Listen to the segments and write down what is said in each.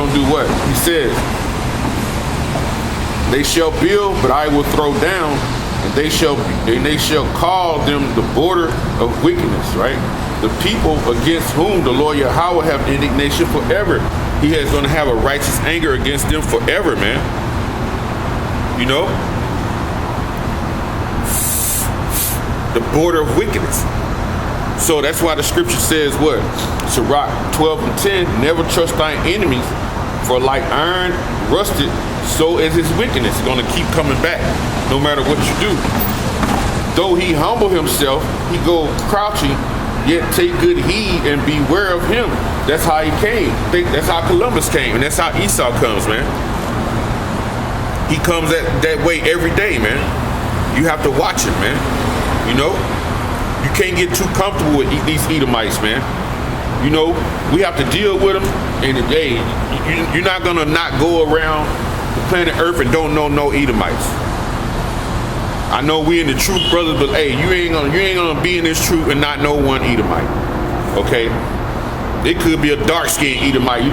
gonna do what? He says, they shall build, but I will throw down, and they shall call them the border of wickedness, right? The people against whom the Lord Yahweh have indignation forever. He is going to have a righteous anger against them forever, man. You know? The border of wickedness. So that's why the scripture says what? Sirach 12:10, never trust thine enemies, for like iron rusted, so is his wickedness. It's going to keep coming back, no matter what you do. Though he humble himself, he go crouching, yet take good heed and beware of him. That's how he came. That's how Columbus came, and that's how Esau comes, man. He comes that way every day, man. You have to watch him, man. You know? You can't get too comfortable with these Edomites, man. You know, we have to deal with them, and hey, you're not gonna not go around the planet Earth and don't know no Edomites. I know we in the truth, brothers, but hey, you ain't gonna be in this truth and not know one Edomite. Okay? It could be a dark-skinned Edomite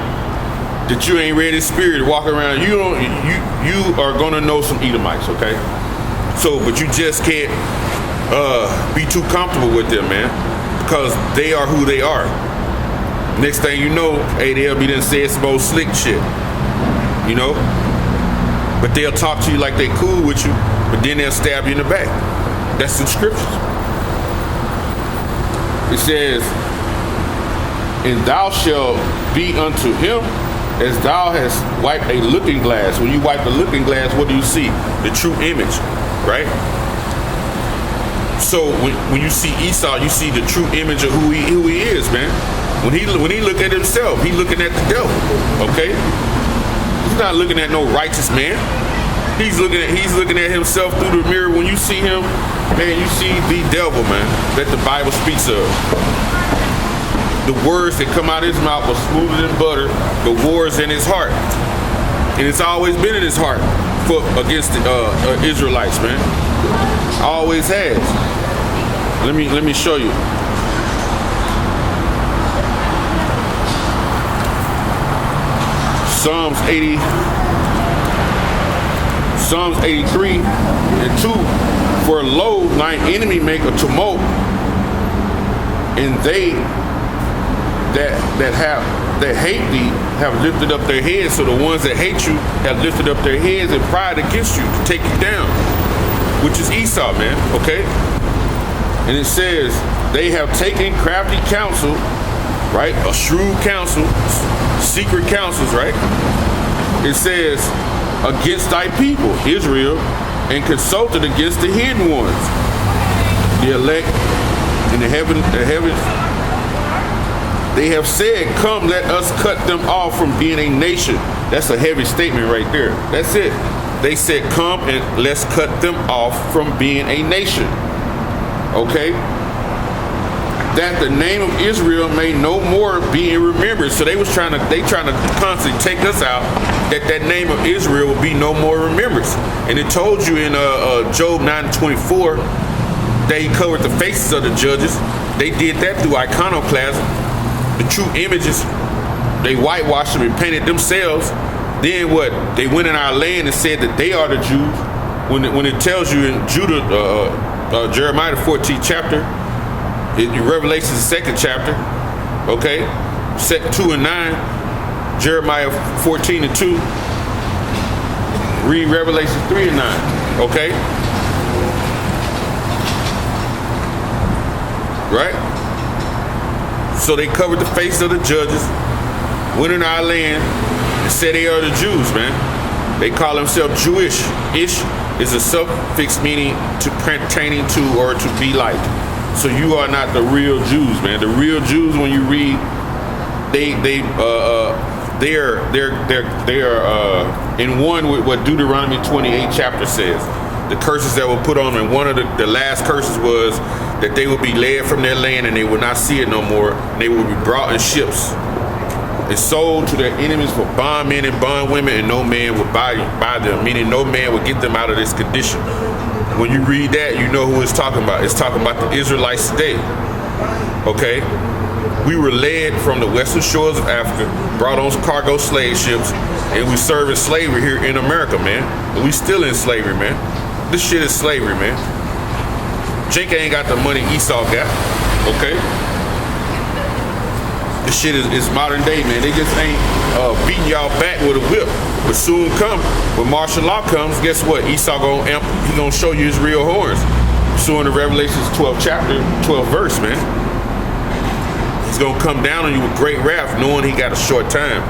that you ain't read his spirit to walk around. You are gonna know some Edomites, okay? So, but you just can't be too comfortable with them, man, because they are who they are. Next thing you know, hey, they'll be done saying some old slick shit, you know? But they'll talk to you like they cool with you, but then they'll stab you in the back. That's in scriptures. It says, and thou shalt be unto him as thou hast wiped a looking glass. When you wipe the looking glass, what do you see? The true image, right? So when you see Esau, you see the true image of who he is, man. When he look at himself, he looking at the devil, okay? He's not looking at no righteous man. He's looking at himself through the mirror. When you see him, man, you see the devil, man, that the Bible speaks of. The words that come out of his mouth are smoother than butter. The war's in his heart, and it's always been in his heart against the Israelites, man. Always has. Let me show you. Psalms 83 and 2. For lo, thine enemy make a tumult, and they that hate thee have lifted up their heads. So the ones that hate you have lifted up their heads and pride against you to take you down, which is Esau, man, okay? And it says, they have taken crafty counsel, right? A shrewd counsel, secret counsels, right? It says, against thy people, Israel, and consulted against the hidden ones, the elect in the heavens. They have said, come, let us cut them off from being a nation. That's a heavy statement right there. That's it. They said, come and let's cut them off from being a nation. Okay? That the name of Israel may no more be in remembrance. So they trying to constantly take us out, that name of Israel will be no more remembrance. And it told you in Job 9:24, that he covered the faces of the judges. They did that through iconoclasm. The true images, they whitewashed them and painted themselves. Then what? They went in our land and said that they are the Jews. When it tells you in Jeremiah the 14th chapter, in Revelation the 2nd chapter, okay, 2 and 9, Jeremiah 14 and 2, read Revelation 3 and 9, okay? Right? So they covered the face of the judges, went in our land, and said they are the Jews, man. They call themselves Jewish. Ish is a suffix meaning to pertaining to or to be like. So you are not the real Jews, man. The real Jews, when you read, they are in one with what Deuteronomy 28 chapter says. The curses that were put on them, and one of the last curses was that they would be led from their land and they would not see it no more. They would be brought in ships and sold to their enemies for bondmen and bondwomen, and no man would buy them, meaning no man would get them out of this condition. When you read that, you know who it's talking about. It's talking about the Israelites today. Okay? We were led from the western shores of Africa, brought on cargo slave ships, and we serve in slavery here in America, man. And we still in slavery, man. This shit is slavery, man. Jacob ain't got the money Esau got, okay? This shit is modern day, man. They just ain't beating y'all back with a whip. But soon come, when martial law comes, guess what? Esau he gonna show you his real horns. So in the Revelations 12 chapter, 12 verse, man. He's gonna come down on you with great wrath, knowing he got a short time.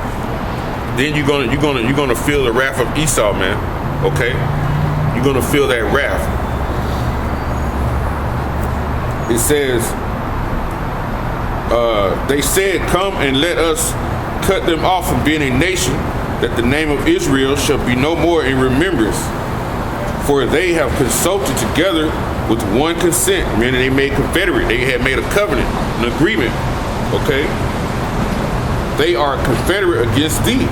Then you're gonna feel the wrath of Esau, man. Okay? You're gonna feel that wrath. It says, they said, come and let us cut them off from being a nation, that the name of Israel shall be no more in remembrance. For they have consulted together with one consent, meaning they made confederate. They had made a covenant, an agreement. Okay? They are confederate against thee.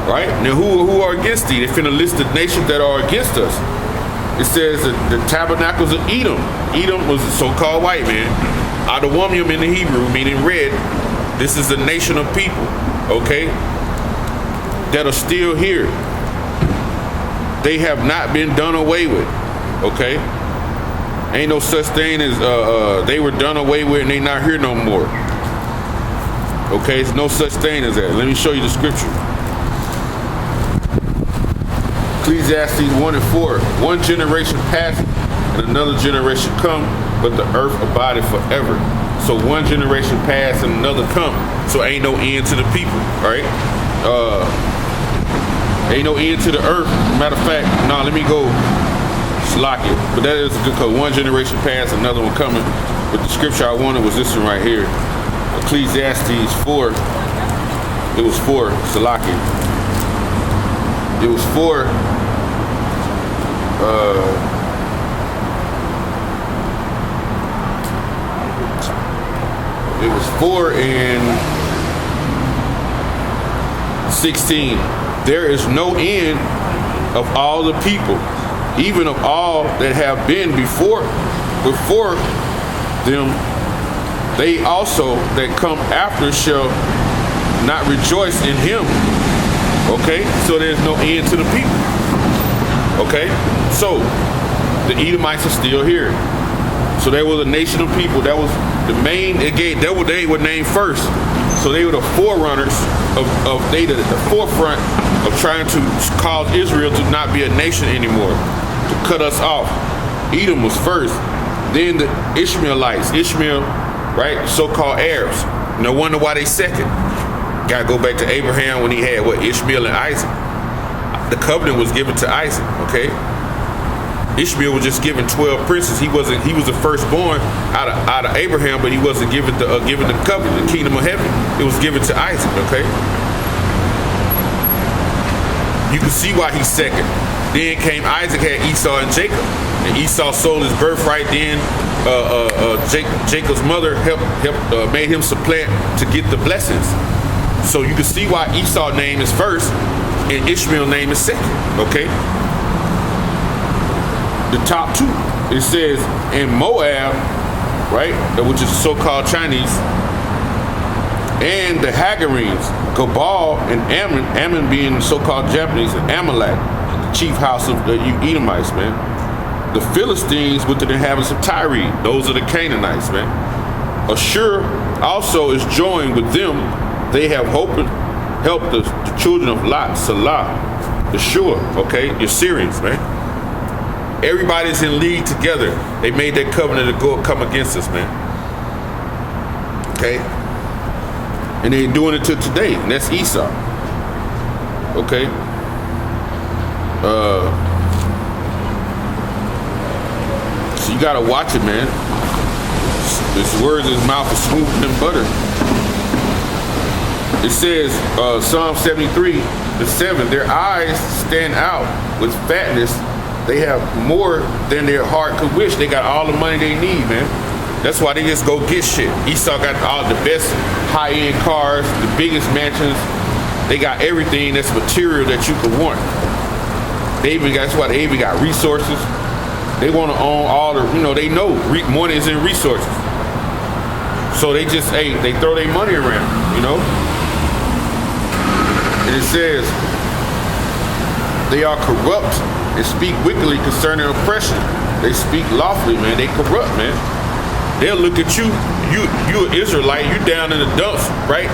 Right? Now who are against thee? They finna list the nations that are against us. It says that the tabernacles of Edom. Edom was a so-called white man. Adawamium in the Hebrew, meaning red. This is a nation of people, okay, that are still here. They have not been done away with, okay? Ain't no such thing as they were done away with and they not here no more. Okay, there's no such thing as that. Let me show you the scripture. Ecclesiastes 1 and 4. One generation passed and another generation come, but the earth abided forever. So one generation passed and another come. So ain't no end to the people, right? Ain't no end to the earth. Matter of fact, let me go lock it. But that is a good code. One generation passed, another one coming. But the scripture I wanted was this one right here. Ecclesiastes 4. It was 4, Salaki. It was 4. It was 4 and 16. There is no end of all the people, even of all that have been before them. They also that come after shall not rejoice in him. Okay, so there's no end to the people. Okay, so the Edomites are still here. So there was a nation of people. That was the main. They were named first. So they were the forerunners of the forefront of trying to cause Israel to not be a nation anymore, to cut us off. Edom was first. Then the Ishmaelites, right? So-called Arabs. No wonder why they second. Got to go back to Abraham when he had Ishmael and Isaac. The covenant was given to Isaac. Okay. Ishmael was just given 12 princes. He was the firstborn out of Abraham, but he wasn't given the covenant, the kingdom of heaven. It was given to Isaac, okay? You can see why he's second. Then came Isaac, had Esau and Jacob. And Esau sold his birthright. Then Jacob's mother made him supplant to get the blessings. So you can see why Esau's name is first and Ishmael's name is second, okay? The top two, it says in Moab, right, which is so-called Chinese, and the Hagarenes, Gabal and Ammon being the so-called Japanese, and Amalek, the chief house of the Edomites, man. The Philistines with the inhabitants of Tyre, those are the Canaanites, man. Ashur also is joined with them. They have helped the children of Lot, Salah, the Shur, okay, the Syrians, man. Everybody's in league together. They made that covenant to come against us, man. Okay? And they're doing it to today. And that's Esau. Okay? So you gotta watch it, man. His words in his mouth is smoother than butter. It says, Psalm 73:7, their eyes stand out with fatness. They have more than their heart could wish. They got all the money they need, man. That's why they just go get shit. Esau got all the best high-end cars, the biggest mansions. They got everything that's material that you could want. That's why they even got resources. They want to own all the, they know money is in resources. So they just, they throw their money around, you know? And it says, they are corrupt and speak wickedly concerning oppression. They speak lawfully, man. They corrupt, man. They'll look at you an Israelite, you down in the dumps, right?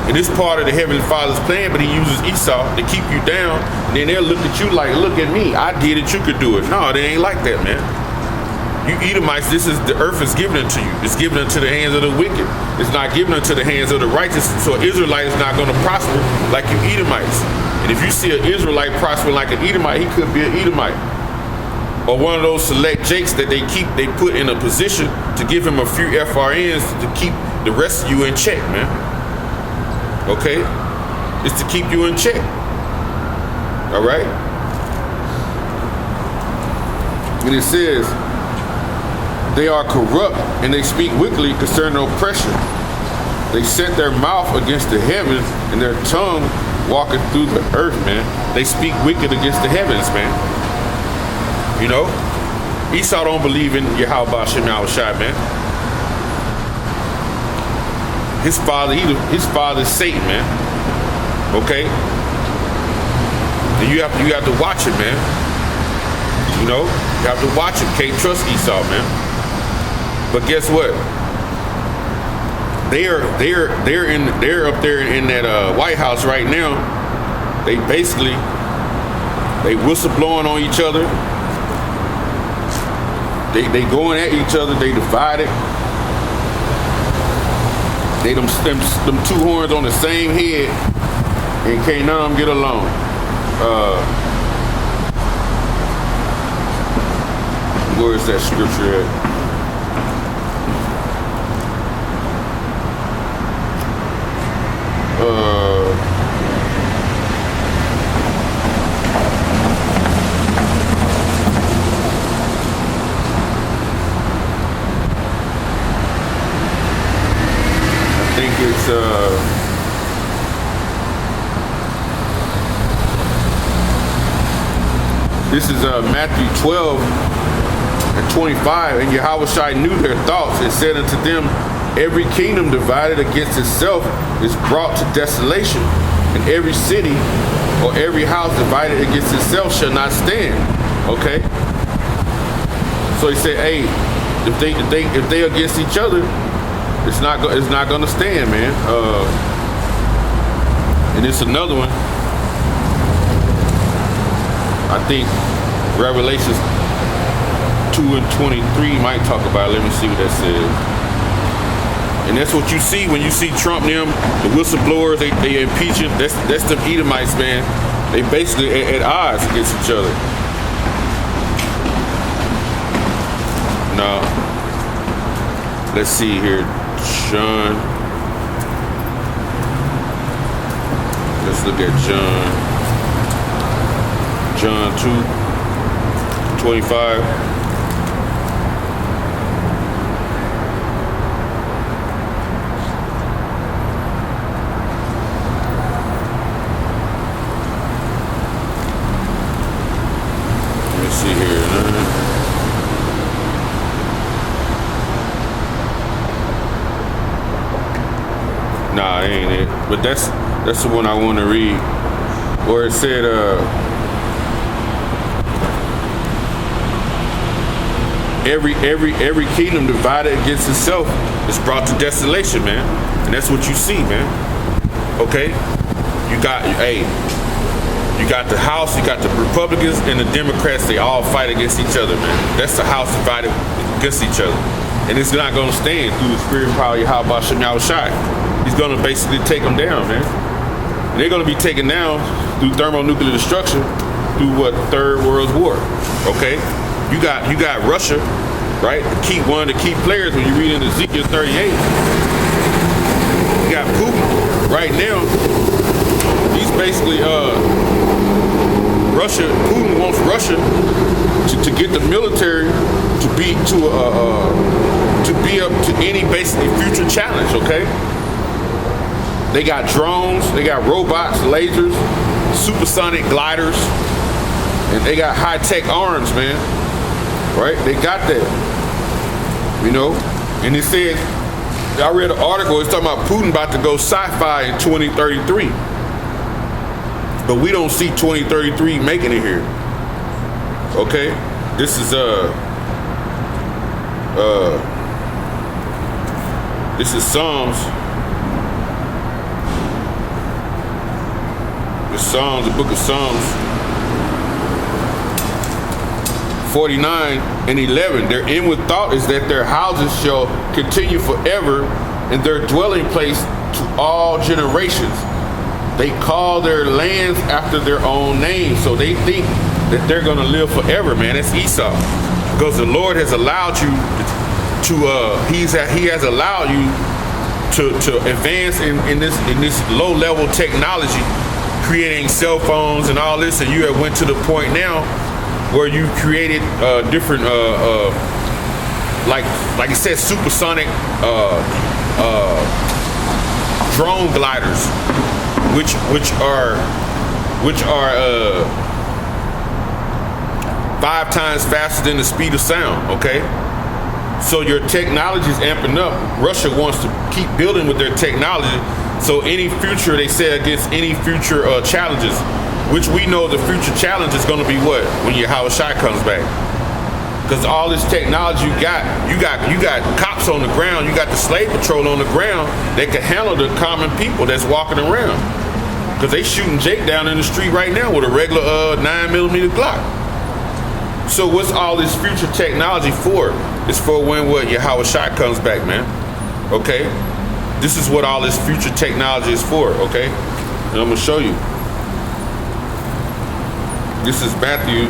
And it's part of the Heavenly Father's plan, but he uses Esau to keep you down. And then they'll look at you like, look at me. I did it, you could do it. No, they ain't like that, man. You Edomites, the earth is given unto you. It's given unto the hands of the wicked. It's not given unto the hands of the righteous. So an Israelite is not going to prosper like you Edomites. And if you see an Israelite prospering like an Edomite, he could be an Edomite. Or one of those select jakes that they put in a position to give him a few FRNs to keep the rest of you in check, man. Okay? It's to keep you in check. All right? And it says, they are corrupt and they speak wickedly concerning oppression. They set their mouth against the heavens and their tongue walking through the earth, man. They speak wicked against the heavens, man. You know? Esau don't believe in Yahweh Shem Shai, man. His father is Satan, man. Okay? And you have to watch it, man. You know? You have to watch it. Can't trust Esau, man. But guess what? They're up there in that White House right now. They whistleblowing on each other. They going at each other. They divided. They them two horns on the same head, and can't none of them get along. Where is that scripture at? This is Matthew 12 and 25. And Yahweh knew their thoughts and said unto them, every kingdom divided against itself is brought to desolation, and every city or every house divided against itself shall not stand. Okay? So he said, hey, if they against each other, it's not gonna stand, man. And it's another one. I think Revelations 2 and 23 might talk about it. Let me see what that says. And that's what you see when you see Trump and them, the whistleblowers, they impeaching. That's them Edomites, man. They basically at odds against each other. No. Let's see here. Let's look at John 2:25. Let's see here. Nah, ain't it. But that's the one I want to read. Where it said, every kingdom divided against itself is brought to desolation, man. And that's what you see, man. Okay? You got the House, you got the Republicans and the Democrats, they all fight against each other, man. That's the House divided against each other. And it's not going to stand through the spirit and power of Yahweh Shem Shai. He's going to basically take them down, man. And they're going to be taken down through thermonuclear destruction through what? Third World War. Okay? You got Russia, right? One of the key players when you read in Ezekiel 38. You got Putin right now. He's basically Russia. Putin wants Russia to get the military to be up to any basically future challenge. Okay. They got drones, they got robots, lasers, supersonic gliders, and they got high-tech arms, man. Right? They got that. You know? And it says, I read an article. It's talking about Putin about to go sci-fi in 2033, but we don't see 2033 making it here. Okay, this is Psalms. The book of Psalms 49 and 11. Their inward thought is that their houses shall continue forever, and their dwelling place to all generations. They call their lands after their own name, so they think that they're going to live forever, man. That's Esau, because the Lord has allowed you He has allowed you to advance in this low level technology, creating cell phones and all this, and you have went to the point now where you created different like it said, supersonic drone gliders, which are 5 times faster than the speed of sound. Okay, so your technology is amping up. Russia wants to keep building with their technology. So any future, they say, against any future challenges, which we know the future challenge is going to be what? When Yahushua comes back. Because all this technology you got cops on the ground, you got the slave patrol on the ground that can handle the common people that's walking around. Because they shooting Jake down in the street right now with a regular 9mm Glock. So what's all this future technology for? It's for when Yahushua comes back, man. Okay? This is what all this future technology is for, okay? And I'm gonna show you. This is Matthew.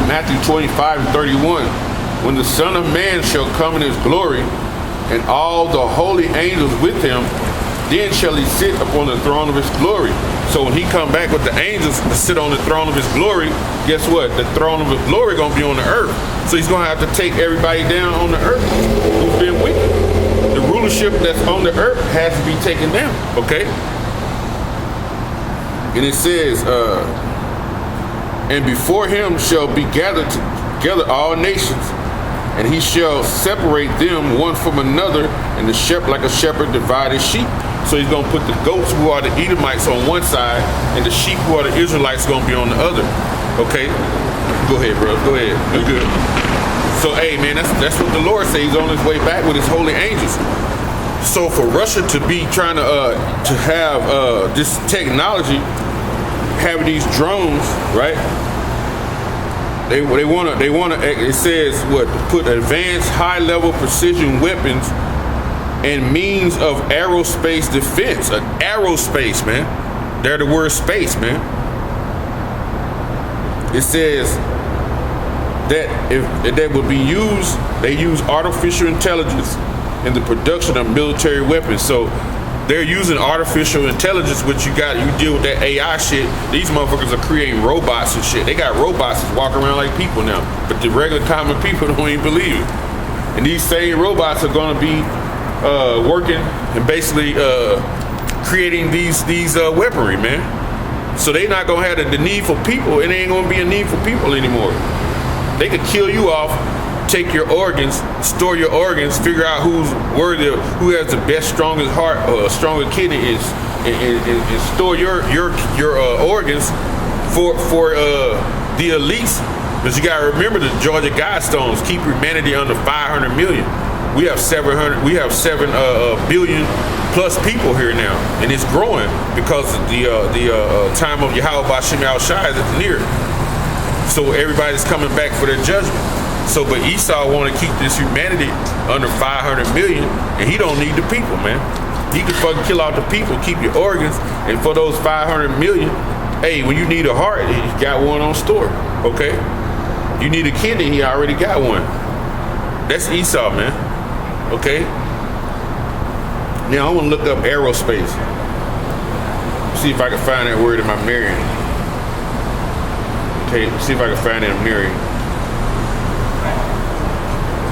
Matthew 25:31. When the Son of Man shall come in his glory, and all the holy angels with him, then shall he sit upon the throne of his glory. So when he come back with the angels to sit on the throne of his glory, guess what? The throne of his glory gonna be on the earth. So he's gonna have to take everybody down on the earth who's been wicked. The rulership that's on the earth has to be taken down, okay? And it says, and before him shall be gathered together all nations, and he shall separate them one from another, and the shepherd, like a shepherd, divide his sheep. So he's going to put the goats who are the Edomites on one side, and the sheep who are the Israelites going to be on the other. Okay? Go ahead, bro. Go ahead. You're good. So, hey, man, that's what the Lord says. He's on his way back with his holy angels. So for Russia to be trying to have this technology, having these drones, right? They want to. It says what? Put advanced, high-level precision weapons and means of aerospace defense. Aerospace, man. They're the word space, man. It says that if that would be used, they use artificial intelligence in the production of military weapons. So they're using artificial intelligence, which you deal with that AI shit. These motherfuckers are creating robots and shit. They got robots that walk around like people now, but the regular common people don't even believe it. And these same robots are going to be working and basically creating these weaponry, man. So they're not going to have the need for people. It ain't going to be a need for people anymore. They could kill you off, take your organs, store your organs, figure out who's worthy, who has the best, strongest heart, stronger kidney is, and store your organs for the elites. Because you gotta remember, the Georgia Guidestones keep humanity under 500 million. We have 7 billion plus people here now, and it's growing because the time of Yahweh Bashim Al-Shai is near. So everybody's coming back for their judgment. So, but Esau want to keep this humanity under 500 million, and he don't need the people, man. He can fucking kill out the people, keep your organs, and for those 500 million, hey, when you need a heart, he got one on store, okay? You need a kidney, he already got one. That's Esau, man, okay? Now, I want to look up aerospace. See if I can find that word in my Marian. Okay, see if I can find it in Marian.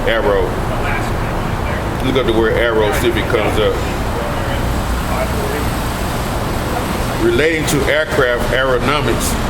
Arrow. Look up the word arrow, see if it comes up. relating to aircraft aeronautics